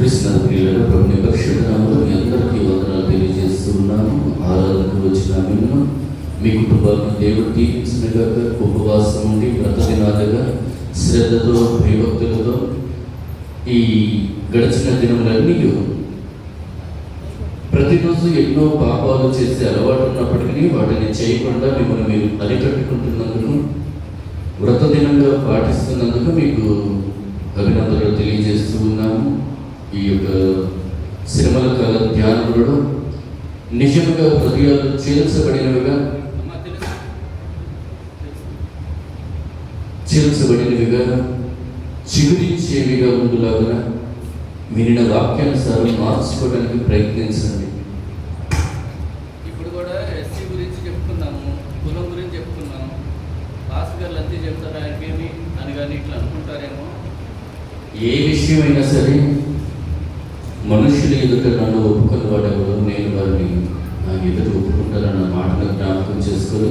కృష్ణ ప్రియులను ప్రభుని పరిశుద్ధనామములో మీ అందరికీ వందనాలు తెలియజేస్తున్నాము. ఆరాధనకు వచ్చిన మిమ్మల్ని మీ కుటుంబాలను దేవుడు దీవించినగా ఉపవాసం ఉండి వ్రత దినాలుగా శ్రద్ధతో భయభక్తులతో ఈ గడిచిన దినములన్నీ ప్రతిరోజు ఎన్నో పాపాలు చేసే అలవాటు ఉన్నప్పటికీ వాటిని చేయకుండా మిమ్మల్ని మీరు అరికట్టుకుంటున్నందుకు, వ్రత దినంగా పాటిస్తున్నందుకు మీకు అభినందనలు తెలియజేస్తూ ఉన్నాము. ఈ యొక్క శ్రమల కాల ధ్యానములలో నిజముగా హృదయాలు చేర్చబడినవిగా చిగురించేవిగా ఉండులాగా వినిన వాక్యానుసారం మార్చుకోవడానికి ప్రయత్నించండి. ఇప్పుడు కూడా ఎస్సీ గురించి చెప్పుకున్నాము, కులం గురించి చెప్పుకున్నాము. భాస్కర్లు అంతే చెప్తారా ఆయనకేమి అని కానీ ఇట్లా అనుకుంటారేమో. ఏ విషయమైనా సరే మనుషులు ఎదుట నన్ను ఒప్పుకొని వాడెవరో నేను వారిని నా ఎదుట ఒప్పుకుంటానన్న మాటను జ్ఞాపకం చేసుకొని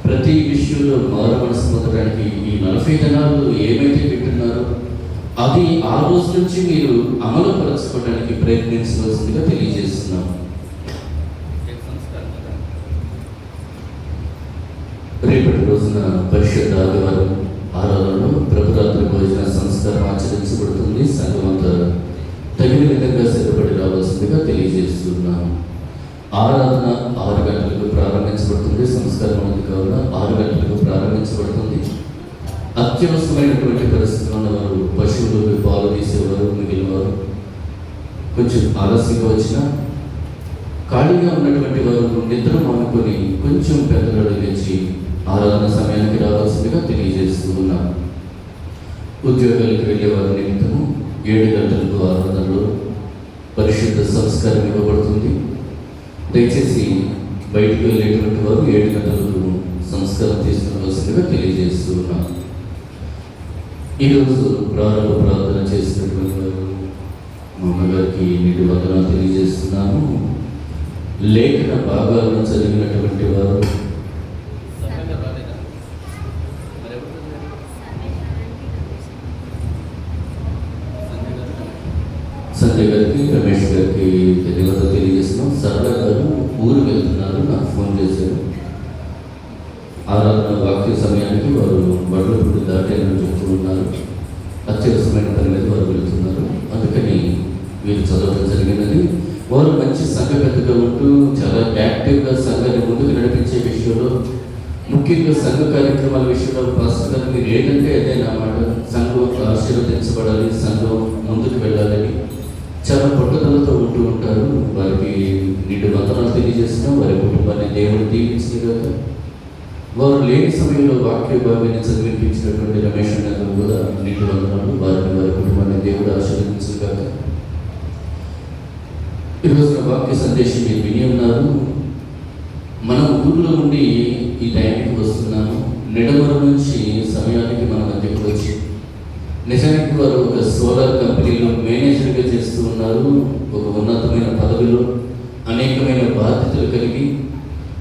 ప్రతి విషయంలో మారు మనసు పొందడానికి ఈ 40 దినాలు ఏమైతే వింటున్నారో అది ఆ రోజు నుంచి మీరు అమలుపరచుకోవడానికి ప్రయత్నించవలసిందిగా తెలియజేస్తున్నాం. రేపటి రోజున పరిశుద్ధ ఆదివారం ఆరాధనలో ప్రభురాత్రి భోజన సంస్కారం ఆచరించబడుతుంది. సంఘమంతా తగిన విధంగా సిద్ధపడి రావాల్సిందిగా తెలియజేస్తున్నాం. ఆరాధన 6 గంటలకు ప్రారంభించబడుతుంది. సంస్కారం ఉంది కావున 6 గంటలకు ప్రారంభించబడుతుంది. అత్యవసరమైనటువంటి పరిస్థితులు ఉన్నవారు, పశువులు పాలు తీసేవారు, మిగిలినవారు కొంచెం ఆలస్యంగా వచ్చిన, ఖాళీగా ఉన్నటువంటి వారు నిద్ర మానుకొని కొంచెం పెద్దలు లేచి ఆరాధన సమయానికి రావాల్సిందిగా తెలియజేస్తూ ఉన్నాం. ఉద్యోగాలకు వెళ్ళే వారి నిమిత్తము 7 గంటలకు ఆరాధనలో పరిశుద్ధ సంస్కారం ఇవ్వబడుతుంది. దయచేసి బయటకు వెళ్ళేటువంటి వారు 7 గంటలకు సంస్కారం తీసుకురావాల్సిందిగా తెలియజేస్తూ ఉన్నాం. ఈరోజు ప్రారంభ ప్రార్థన చేసినటువంటి వారు మా అమ్మగారికి నిండు వందనాలు తెలియజేస్తున్నాము. లేఖన భాగాలను చదివినటువంటి వారు సంజయ్ గారికి, రమేష్ గారికి ధన్యవాదాలు తెలియజేస్తున్నాం. సరళ గారు ఊరు వెళ్తున్నారు, నాకు ఫోన్ చేశారు. ఆరాధన వాక్య సమయానికి వారు బడులపూడి దాటాలని చెప్తూ ఉన్నారు. అత్యవసరమైన పని మీద వారు వెళ్తున్నారు. అందుకని వీరు చదవడం జరిగినది. వారు మంచి సంఘ పెద్దగా ఉంటూ చాలా యాక్టివ్గా సంఘాన్ని ముందుకు నడిపించే విషయంలో, ముఖ్యంగా సంఘ కార్యక్రమాల విషయంలో పాస్టర్ గారు మీరు ఏంటంటే అదే నా మాట, సంఘం ఆశీర్వదించబడాలి, సంఘం ముందుకు వెళ్ళాలని చాలా పట్టుదలతో ఉంటూ ఉంటారు. వారికి నిండు వందనాలు తెలియజేస్తున్నాం. వారి కుటుంబాన్ని దేవుడు దీవించగాక. వారు లేని సమయంలో వాక్య భాగాన్ని చదివించినటువంటి రమేష్ గారు కూడా నిండు వందనాలు. వారి కుటుంబాన్ని దేవుడు ఆశీర్వదించగాక. ఈరోజున వాక్య సందేశం మీరు విని ఉన్నారు. మనం ఊళ్ళో నుండి ఈ టైంకి వస్తున్నాము. నిడమర నుంచి సమయానికి మన మధ్యకు వచ్చి, నిజానికి వారు ఒక సోలార్ కంపెనీలో మేనేజర్గా చేస్తూ ఉన్నారు. ఒక ఉన్నతమైన పదవిలో అనేకమైన బాధ్యతలు కలిగి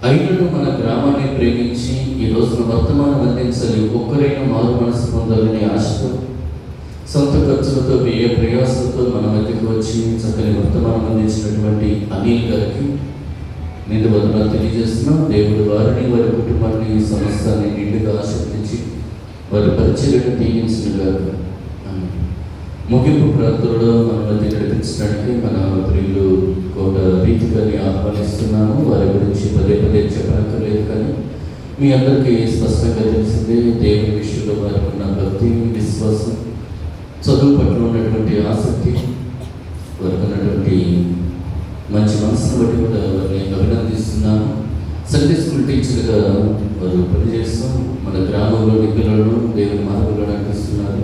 అయినను మన గ్రామాన్ని ప్రేమించి ఈ రోజున వర్తమానం అందించాలి, ఒక్కరైనా మారు మనసు పొందాలనే ఆశతో సొంత ఖర్చులతో వ్యయ ప్రయాసంతో మన మధ్యకు వచ్చి చక్కని వర్తమానం అందించినటువంటి అనిల్ గారికి నిండు వందనాలు తెలియజేస్తున్నాం. దేవుడు వారిని, వారి కుటుంబాన్ని, సమస్తాన్ని నిండుగా ఆశీర్వదించి వారి పరిచర్యను దీవించినగాక. ముగింపు ప్రాంతంలో మన మధ్య నడిపించడానికి మన ప్రియులు కోట రీతి గారిని ఆహ్వానిస్తున్నాము. వారి గురించి పదే చెప్పనక్కర్లేదు, కానీ మీ అందరికీ స్పష్టంగా తెలిసిందే. దేవుని విషయంలో వారికి ఉన్న భక్తి, విశ్వాసం, చదువు పట్ల ఉన్నటువంటి ఆసక్తి, వారికి ఉన్నటువంటి మంచి మనసును బట్టి కూడా వారిని అభినందిస్తున్నాను. సండే స్కూల్ టీచర్గా వారు పనిచేస్తాం. మన గ్రామంలోని పిల్లలను దేవుని మార్గంలో నడిపిస్తున్నారు.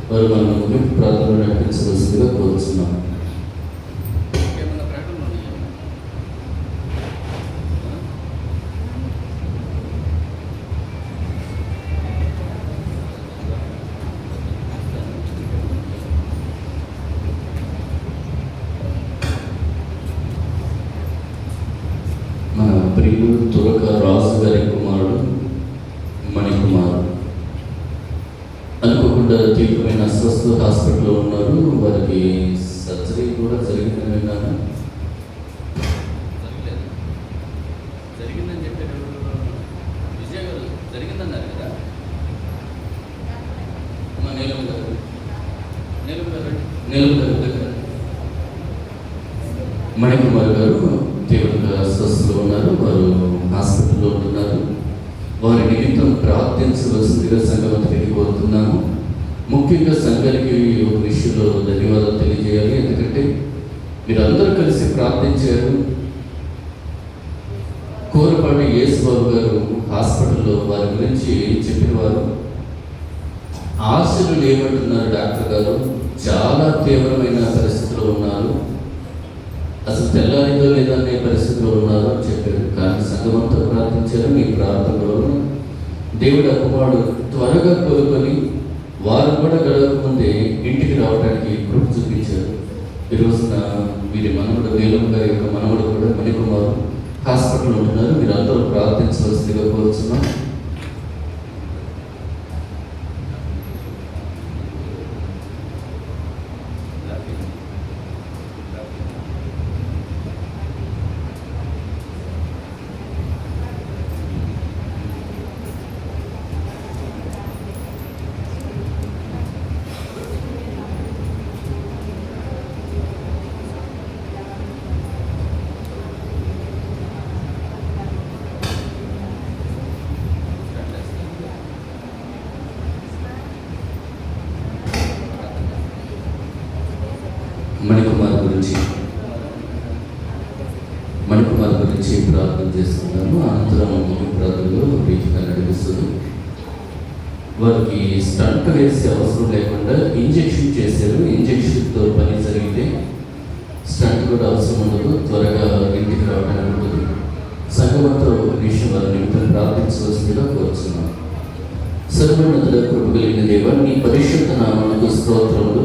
వారు మన ముగింపు ప్రార్థనలో నడిపించవలసిందిగా కోరుతున్నాం. మన ప్రియులు తురక రాజు గారి కుమారుడు మణికుమార్ అనుకోకుండా తీవ్రమైన అస్వస్థ హాస్పిటల్లో ఉన్నారు. వారికి మణికుమార్ గారు తీవ్రంగా స్వస్థలో ఉన్నారు. వారు హాస్పిటల్లో ఉంటున్నారు. వారి నిమిత్తం ప్రార్థించవలసిందిగా సంఘమంతటికి కోరుతున్నాము. ముఖ్యంగా సంఘానికి ఒక విషయంలో ధన్యవాదాలు తెలియజేయాలి. ఎందుకంటే మీరందరూ కలిసి ప్రార్థించారు. కోరపాటి యేసుబాబు గారు హాస్పిటల్లో వారి గురించి చెప్పిన వారు ఆశలు లేవంటున్నారు. డాక్టర్ గారు చాలా తీవ్రమైన పరిస్థితిలో ఉన్నారు, అసలు తెల్లారిందో లేదా అనే పరిస్థితిలో ఉన్నారు అని చెప్పారు. కానీ సంఘమంతా ప్రార్థించారు. మీ ప్రార్థనలో దేవుడు అమ్మవాడు త్వరగా కోరుకొని వారు కూడా గడవకముందే ఇంటికి రావడానికి కృప చూపించారు. ఈ రోజున వీరి మనవడు నీలం గారి యొక్క మనవడు కూడా మణికుమార్ హాస్పిటల్లో ఉంటున్నారు. మీరు అందరూ ప్రార్థించవలసిందిగా కోరుతున్నాం. మణికుమార్ గురించి ప్రార్థన చేస్తున్నాను. అనంతరం ముగింపు ప్రార్థనలో రీతిగా నడిపిస్తుంది. వారికి స్టంట్ వేసే అవసరం లేకుండా ఇంజెక్షన్ చేశారు. ఇంజెక్షన్తో పని జరిగితే స్టంట్ కూడా అవసరం ఉండదు, త్వరగా ఇంటికి రావడానికి ఉంటుంది. సంఘమంతో విషయం వారి నిమిత్తం ప్రార్థించవలసిందిగా కోరుతున్నాను. సర్వోన్నతుడ కృప కలిగిన దేవ, నీ పరిశుద్ధ నామమునకు స్తోత్రములు.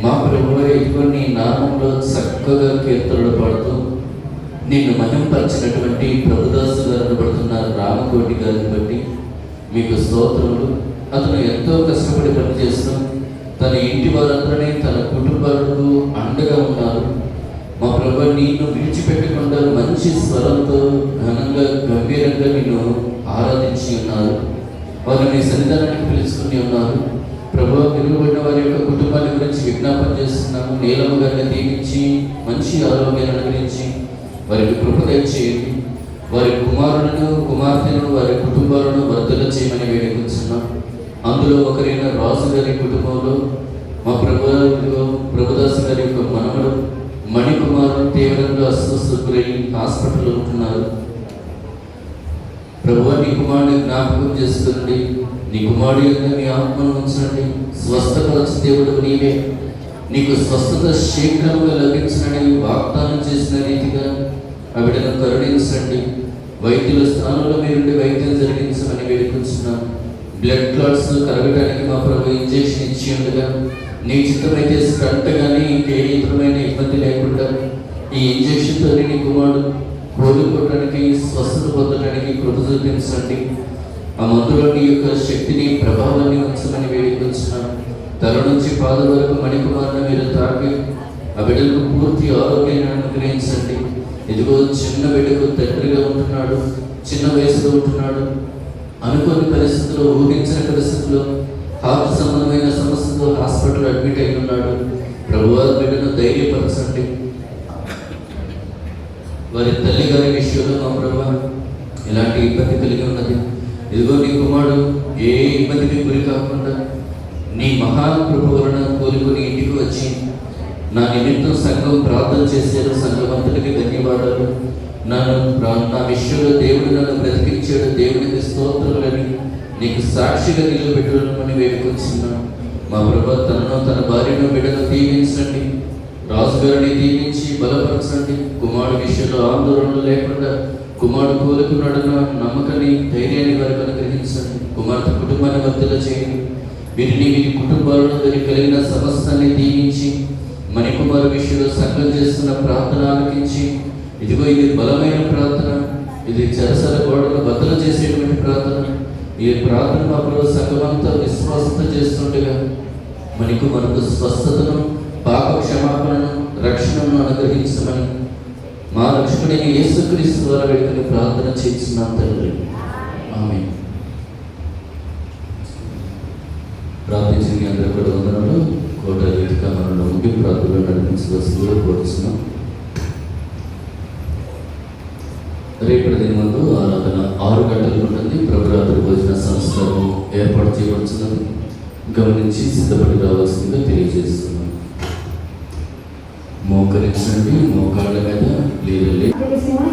మా ప్రభువే, ఇదిగో నీ నామంలో చక్కగా కీర్తనలు పాడుతూ నిన్ను మహింపరిచినటువంటి ప్రభుదాసు గారిని పడుతున్న రామకోటి గారిని బట్టి మీకు స్తోత్రములు. అతను ఎంతో కష్టపడి పనిచేస్తూ తన ఇంటి వారందరినీ తన కుటుంబాలకు అండగా ఉన్నారు. మా ప్రభు నిన్ను విడిచిపెట్టకుండా మంచి స్వరంతో ఘనంగా గంభీరంగా నిన్ను ఆరాధించి ఉన్నారు. వారు నీ సన్నిధానానికి పిలుచుకుని ఉన్నారు. ప్రభు తిరుగుబడిన వారి యొక్క కుటుంబాన్ని గురించి విజ్ఞాపన చేస్తున్నాము. నీలమ్మ గారిని దీవించి మంచి ఆరోగ్యాన్ని అనుగ్రహించి వారికి కృప దయచేయండి. వారి కుమారులను కుమార్తెలను వారి కుటుంబాలను వర్ధల చేయమని వేడుకొస్తున్నాం. అందులో ఒకరైన రాజు గారి కుటుంబంలో మా ప్రభుదాసు గారి యొక్క మనవడు మణికుమారు తీవ్రంగా అస్వస్థకు గురై హాస్పిటల్లో ఉంటున్నారు. ప్రభువా, నీ కుమారుడిని జ్ఞాపకం చేసుకోండి. నీ కుమారుడి యొక్క నీ ఆత్మను ఉంచండి. స్వస్థపరచు దేవుడు నీవే. నీకు స్వస్థత శీఘ్రంగా లభించనని వాగ్దానం చేసిన రీతిగా ఆ బిడ్డను కరుణించండి. వైద్యుల స్థానంలో మీరుండి వైద్యం జరిగించమని వేడుకొచ్చున్నాం. బ్లడ్ క్లాట్స్ కరగడానికి మా ప్రభు ఇంజెక్షన్ ఇచ్చి ఉండగా నీ చిత్తమైతే స్టంట్ కానీ ఇంకే ఇతరమైన ఇబ్బంది లేకుండా ఈ ఇంజెక్షన్తో నీ కుమారుడు కోలుకోవడానికి స్వస్థత పొందడానికి కృప చూపించండి. ఆ మందులో నీ యొక్క శక్తిని ప్రభావాన్ని ఉంచమని వేడుకొచ్చున్నాం. తల నుంచి పాద వరకు మణికుమార్ని మీరు తాకి ఆ బిడ్డలకు పూర్తి ఆరోగ్యాన్ని అనుగ్రహించండి. ఇదిగో చిన్న బిడ్డకు తండ్రిగా ఉంటున్నాడు, చిన్న వయసులో ఉంటున్నాడు. అనుకోని పరిస్థితుల్లో, ఊహించిన పరిస్థితుల్లో హార్ట్ సంబంధమైన సమస్యతో హాస్పిటల్ అడ్మిట్ అయి ఉన్నాడు. ప్రభువా, బిడ్డను ధైర్యపరచండి. వారి తల్లి గారి విషయంలో మా ప్రభు ఇలాంటి ఇబ్బంది కలిగి ఉన్నది. ఇదిగో నీ కుమారుడు ఏ ఇబ్బందికి గురి కాకుండా నీ మహాకృప వలన కోలుకొని ఇంటికి వచ్చి నా నిమిత్తం సంఘం ప్రార్థన చేశారు. సంఘమంతటికి ధన్యవాదాలు. నా విషయంలో దేవుడు నన్ను బ్రతికించాడు. దేవుడికి స్తోత్రాలని నీకు సాక్షిగా నిలబెట్టమని వేడుకొచ్చున్నాను. మా ప్రభు తనను తన భార్యను బిడ్డను దీవించండి. రాజుగారిని దీవించి బలపరచండి. కుమారుడు విషయంలో ఆందోళన లేకుండా కుమారుడు కోలుకున్నాడన్న నమ్మకాన్ని, ధైర్యాన్ని వారికి అనుగ్రహించండి. కుమార్తె కుటుంబాన్ని వర్ధల చేయండి. వీరిని వీరి కుటుంబాలను వీరికి కలిగిన సమస్తాన్ని దీవించి మణికుమార్ విషయంలో సంఘం చేస్తున్న ప్రార్థన ఆలకించి, ఇదిగో ఇది బలమైన ప్రార్థన, ఇది చెరసల గోడను బద్దలు చేసేటువంటి ప్రార్థన. ఈ ప్రార్థన మా ప్రభు సంఘమంతా విశ్వాసత చేస్తుండగా మణికుమార్కు స్వస్థతను, పాప క్షమాపణను, రక్షణను అనుగ్రహించమని మా రక్షకుడైన యేసుక్రీస్తు ద్వారా వేడుకొని ప్రార్థన చేస్తున్నాం తండ్రి. ఆమేన్. ప్రార్థించిన అందరూ కూడా వందనాలు. కోట వేదిక మనలో ముగింపు ప్రార్థనలో నడిపించవలసిందిగా కోరుతున్నాం. రేపటి దిన ముందు ఆరాధన 6 గంటలకు ఉంటుంది. ప్రభురాత్రి భోజన సంస్కారం ఏర్పాటు చేయబడుతున్నది. గమనించి సిద్ధపడి రావాల్సిందిగా తెలియజేస్తున్నాను. మోకరించండి, మోకాళ్ళ మీద లీలలే.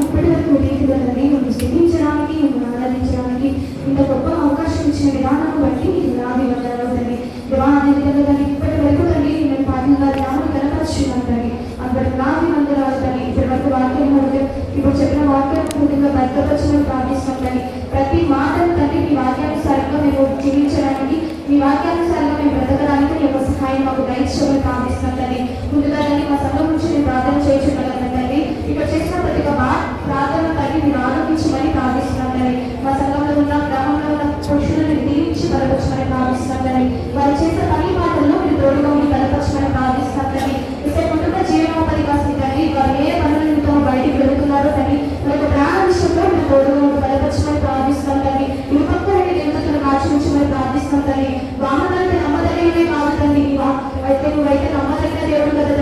ఇప్పటి వరకు రీతిలోని నువ్వు స్థితించడానికి, నువ్వు ఆరాధించడానికి ఇంత గొప్ప అవకాశం ఇచ్చిన విధానం బట్టి నీకు నాది వందనాలు తండ్రి. వివాహాన్ని విధంగా తండ్రి ఇప్పటి వరకు తండ్రి నేను పాఠంగా ధ్యానం కనపరుచున్నాను తండ్రి. అందరికి నాది వందనాలు తండ్రి. ఇప్పటి వరకు వాక్యం ఇప్పుడు చెప్పిన వాక్యం పూర్తిగా భద్రపరచమని ప్రార్థిస్తాం తండ్రి. ప్రతి మాటను తండ్రి మీ వాక్యానుసారంగా మేము జీవించడానికి, మీ వాక్యానుసారంగా మేము బ్రతకడానికి నీ యొక్క సహాయం మాకు దయచేయమని ప్రార్థిస్తాం తండ్రి. ముందుగా తండ్రి మా సంఘం నుంచి నేను ప్రార్థన చేయించున్నాను తండ్రి. ఇక్కడ చేసిన ప్రతి ఒక్క ప్రార్థన తండ్రి మీరు ఆలోచించమని ప్రార్థిస్తున్నాం తండ్రి. మా సంఘంలో ఉన్న గ్రామంలో ఉన్న పురుషులను దీవించి బలపరచమని ప్రార్థిస్తాం తండ్రి. వారు చేసిన పని మాటల్లో మీరు తోడుగా ఉండి బలపరచమని ప్రార్థిస్తాం తండ్రి. ఇస్తే కుటుంబ జీవనోపాధి కాస్త తండ్రి వారు ఏ పనుల నిమిత్తం బయటికి వెళుతున్నారో తండ్రి వారి ప్రాణ విషయంలో మీరు తోడుగా ఉండి బలపరచమని ప్రార్థిస్తాం తండ్రి. యువకులని దేవతలను ఆచరించమని ప్రార్థిస్తాం తండ్రి. వాహనాలకి నమ్మదగినవే కాదు తండ్రి. అయితే నువ్వైతే నమ్మదగిన దేవుడు కదా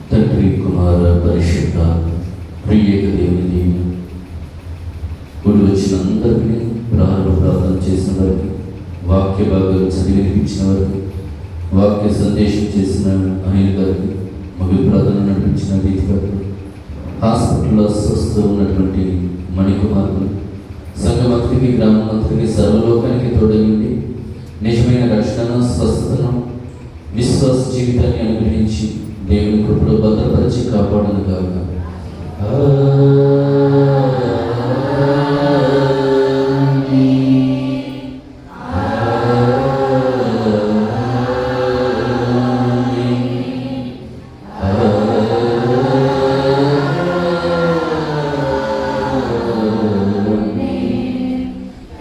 తండ్రి కుమార పరిశుద్ధ ప్రియక దేవుని దేవుని కూడి వచ్చిన అందరికీ ప్రారంభ ప్రార్థన చేసిన వారికి వాక్య భాగాలు చదివి వినిపించిన వారికి వాక్య సందేశం చేసిన అనిల్ గారికి మగ ప్రార్థన నడిపించిన రీతి గారికి హాస్పిటల్లో స్వస్థ ఉన్నటువంటి మణికుమార్లు సంఘమంత్రికి గ్రామమంత్రికి సర్వలోకానికి తోడైంది నిజమైన రక్షణ స్వస్థతను విశ్వాస జీవితాన్ని అనుగ్రహించి దేవుని కృపలో భద్రపరిచి కాపాడను కాక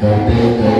Amen.